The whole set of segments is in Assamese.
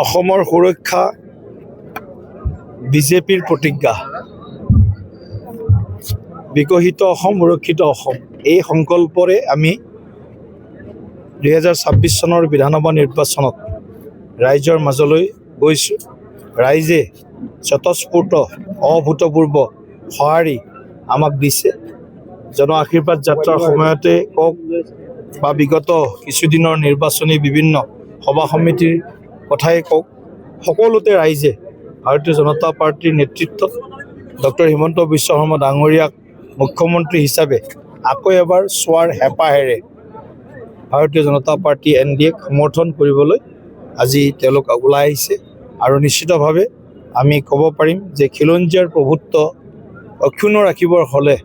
অসমৰ সুৰক্ষা বিজেপিৰ প্ৰতিজ্ঞা। বিকশিত অসম, সুৰক্ষিত অসম, এই সংকল্পৰে আমি 2026 চনৰ বিধানসভা নিৰ্বাচনত ৰাইজৰ মাজলৈ গৈছোঁ। ৰাইজে স্বতঃস্ফূৰ্ত অভূতপূৰ্ব সঁহাৰি আমাক দিছে। জন আশীৰ্বাদ যাত্ৰাৰ সময়তে কওক বা বিগত কিছুদিনৰ নিৰ্বাচনী বিভিন্ন সভা সমিতিৰ কথাই কওক, সকলোতে ৰাইজে ভাৰতীয় জনতা পাৰ্টীৰ নেতৃত্বত ডক্টৰ হিমন্ত বিশ্ব শৰ্মা ডাঙৰীয়াক মুখ্যমন্ত্ৰী হিচাপে আকৌ এবাৰ চোৱাৰ হেঁপাহেৰে ভাৰতীয় জনতা পাৰ্টী NDAক সমৰ্থন কৰিবলৈ আজি তেওঁলোক ওলাই আহিছে। আৰু নিশ্চিতভাৱে আমি ক'ব পাৰিম যে খিলঞ্জীয়াৰ প্ৰভুত্ব অক্ষুণ্ণ ৰাখিবৰ হ'লে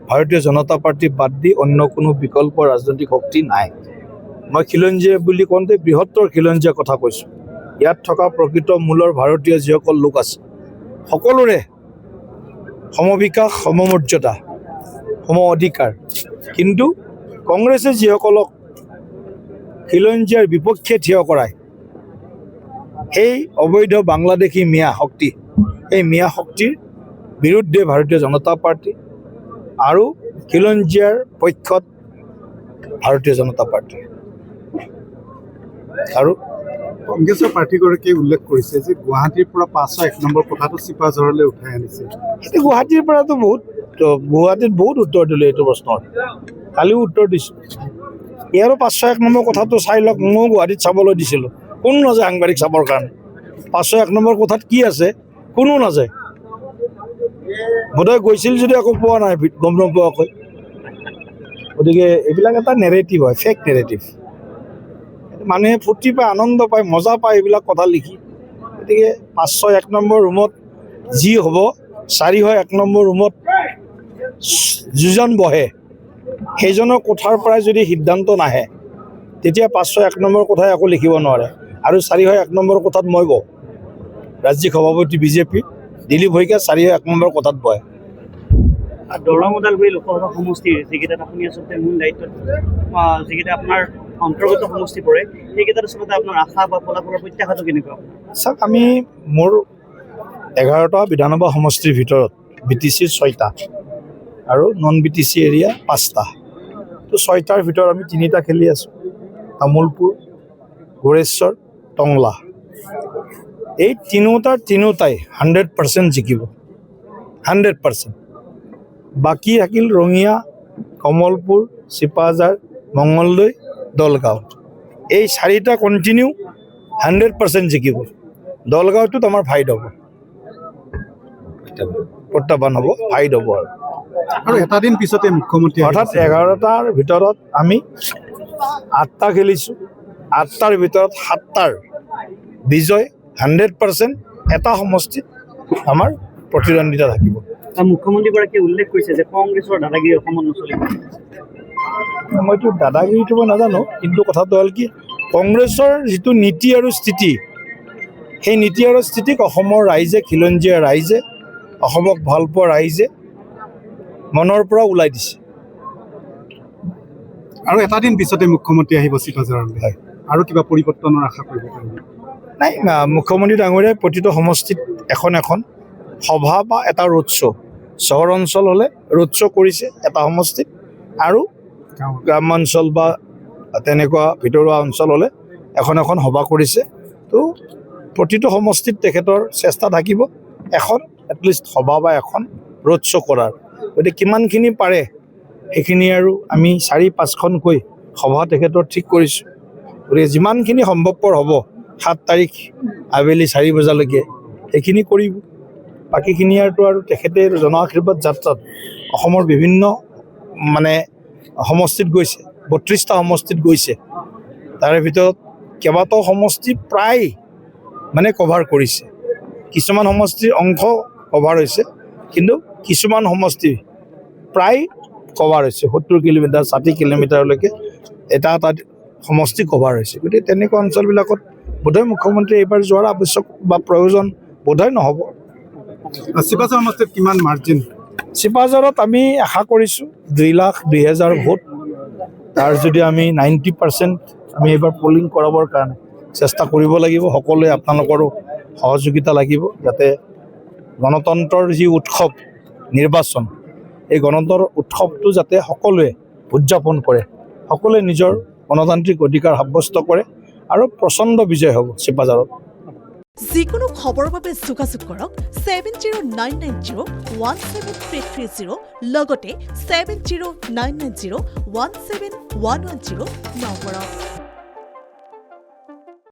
ভাৰতীয় জনতা পাৰ্টী বাদ দি অন্য কোনো বিকল্প ৰাজনৈতিক শক্তি নাই। মই খিলঞ্জীয়া বুলি কওঁতে বৃহত্তৰ খিলঞ্জীয়াৰ কথা কৈছোঁ। ইয়াত থকা প্ৰকৃত মূলৰ ভাৰতীয় যিসকল লোক আছে, সকলোৰে সমবিকাশ, সমমৰ্যাদা, সম অধিকাৰ। কিন্তু কংগ্ৰেছে যিসকলক খিলঞ্জীয়াৰ বিপক্ষে থিয় কৰায়, সেই অবৈধ বাংলাদেশী মিয়া শক্তি, এই মিয়া শক্তিৰ বিৰুদ্ধে ভাৰতীয় জনতা পাৰ্টী আৰু খিলঞ্জীয়াৰ পক্ষত ভাৰতীয় জনতা পাৰ্টী। আৰু কংগ্ৰেছৰ প্ৰাৰ্থীগৰাকীয়ে উল্লেখ কৰিছে যে গুৱাহাটীৰ পৰা 501 নম্বৰ কোঠাটো চিপাঝাৰলৈ উঠাই আনিছে। এতিয়া গুৱাহাটীৰ পৰাতো গুৱাহাটীত বহুত উত্তৰ দিলোঁ এইটো প্ৰশ্নৰ, কালিও উত্তৰ দিছোঁ। ইয়াৰো 501 নম্বৰ কথাটো চাই লওক। ময়ো গুৱাহাটীত চাবলৈ দিছিলোঁ, কোনো নাযায় সাংবাদিক চাবৰ কাৰণে। 501 নম্বৰ কথাত কি আছে কোনো নাযায়। বোধহয় গৈছিল যদি আকৌ পোৱা নাই, গম নোপোৱাকৈ। গতিকে এইবিলাক এটা নেৰেটিভ হয়, ফেক নেৰেটিভ। মানুহে ফূৰ্তি পায়, আনন্দ পায়, মজা পায় এইবিলাক কথা লিখি। গতিকে 501 নম্বৰ ৰুমত যি হ'ব, 401 নম্বৰ ৰুমত যিজন বহে সেইজনৰ কোঠাৰ পৰাই যদি সিদ্ধান্ত নাহে, তেতিয়া 501 নম্বৰ কোঠাই আকৌ লিখিব নোৱাৰে। আৰু 401 নম্বৰ কোঠাত মই বহোঁ, ৰাজ্যিক সভাপতি বিজেপি দিলীপ শইকীয়া 401 নম্বৰ কোঠাত বহে। দৰং ওদালগুৰি লোকসভা সমষ্টিৰ যিকেইটাত আপুনি আচলতে মূল দায়িত্বত, যিকেইটা আপোনাৰ অন্তৰ্গত সমষ্টি পৰে, সেইকেইটাত আচলতে আপোনাৰ আশা বা ফলাফলৰ প্ৰত্যাশাটো কেনেকুৱা? চাওক, আমি মোৰ 11টা বিধানসভা সমষ্টিৰ ভিতৰত BTCৰ 6টা আৰু নন BTC এৰিয়া 5টা। তো 6টাৰ ভিতৰত আমি 3টা খেলি আছোঁ, তামোলপুৰ, গোৰেশ্বৰ, টংলা। এই তিনিওটাই 100% জিকিব, 100%। বাকী থাকিল ৰঙিয়া, কমলপুৰ, চিপাঝাৰ, মঙলদৈ, দলগাঁও। এই 4টা কণ্টিনিউ 100% জিকিব। দলগাঁৱটোত আমাৰ ফাইট হ'ব, প্ৰত্যাহ্বান হ'ব, ফাইট হ'ব। আৰু এটা দিন পিছতে মুখ্যমন্ত্ৰী অৰ্থাৎ 11টাৰ ভিতৰত আমি 8টা খেলিছোঁ, 8টাৰ ভিতৰত 7টাৰ বিজয় 100%। এটা সমষ্টিত আমাৰ প্ৰতিদ্বন্দ্বিতা থাকিব। মুখ্যমন্ত্ৰীগৰাকীয়ে উল্লেখ কৰিছে যে কংগ্ৰেছৰ দাদাগিৰি অসমত নচলিব। মইতো দাদাগিৰিটো মই নাজানো, কিন্তু কথাটো হ'ল কি, কংগ্ৰেছৰ যিটো নীতি আৰু স্থিতি, সেই নীতি আৰু স্থিতিক অসমৰ ৰাইজে, খিলঞ্জীয়া ৰাইজে, অসমক ভালপোৱা ৰাইজে মনৰ পৰা ওলাই দিছে। আৰু এটা দিন পিছতে মুখ্যমন্ত্ৰী আহিব চিপাঝাৰলৈ, আৰু কিবা পৰিৱৰ্তনৰ আশা কৰিব পাৰিব? নাই, মুখ্যমন্ত্ৰী ডাঙৰীয়াই প্ৰতিটো সমষ্টিত এখন সভা বা এটা ৰোড শ্ব', চহৰ অঞ্চল হ'লে ৰোড শ্ব' কৰিছে এটা সমষ্টিত, আৰু গ্ৰামাঞ্চল বা তেনেকুৱা ভিতৰুৱা অঞ্চল হ'লে এখন সভা কৰিছে। তো প্ৰতিটো সমষ্টিত তেখেতৰ চেষ্টা থাকিব এখন এটলিষ্ট সভা বা এখন ৰোড শ্ব' কৰাৰ। গতিকে কিমানখিনি পাৰে সেইখিনি আৰু আমি 4-5খনকৈ সভা তেখেতৰ ঠিক কৰিছোঁ। গতিকে যিমানখিনি সম্ভৱপৰ হ'ব 7 তাৰিখ আবেলি 4 বজালৈকে সেইখিনি কৰিব। বাকীখিনি আৰু তেখেতে জন আশীৰ্বাদ যাত্ৰাত অসমৰ বিভিন্ন সমষ্টিত গৈছে, 32টা সমষ্টিত গৈছে। তাৰে ভিতৰত কেইবাটাও সমষ্টি প্ৰায় কভাৰ কৰিছে। কিছুমান সমষ্টিৰ অংশ কভাৰ হৈছে, কিন্তু কিছুমান সমষ্টি প্ৰায় কভাৰ হৈছে। 70 কিলোমিটাৰ 60 কিলোমিটাৰলৈকে এটা সমষ্টি কভাৰ হৈছে। গতিকে তেনেকুৱা অঞ্চলবিলাকত বোধহয় মুখ্যমন্ত্ৰী এইবাৰ যোৱাৰ আৱশ্যক বা প্ৰয়োজন বোধহয় নহ'ব। চিপাঝাৰ সমষ্টিত কিমান মাৰ্জিন? চিপাঝাৰত আমি আশা কৰিছোঁ 2,02,000 ভোট। তাৰ যদি আমি 90% আমি এইবাৰ পলিং কৰাবৰ কাৰণে চেষ্টা কৰিব লাগিব। সকলোৱে আপোনালোকৰো সহযোগিতা লাগিব, যাতে গণতন্ত্ৰৰ যি উৎসৱ নিৰ্বাচন, এই গণতন্ত্ৰৰ উৎসৱটো যাতে সকলোৱে উদযাপন কৰে, সকলোৱে নিজৰ গণতান্ত্ৰিক অধিকাৰ সাব্যস্ত কৰে আৰু প্ৰচণ্ড বিজয় হ'ব চিপাঝাৰত। যিকোনো খবৰৰ বাবে যোগাযোগ কৰক 7099017330 লগতে 7099017110 নম্বৰত।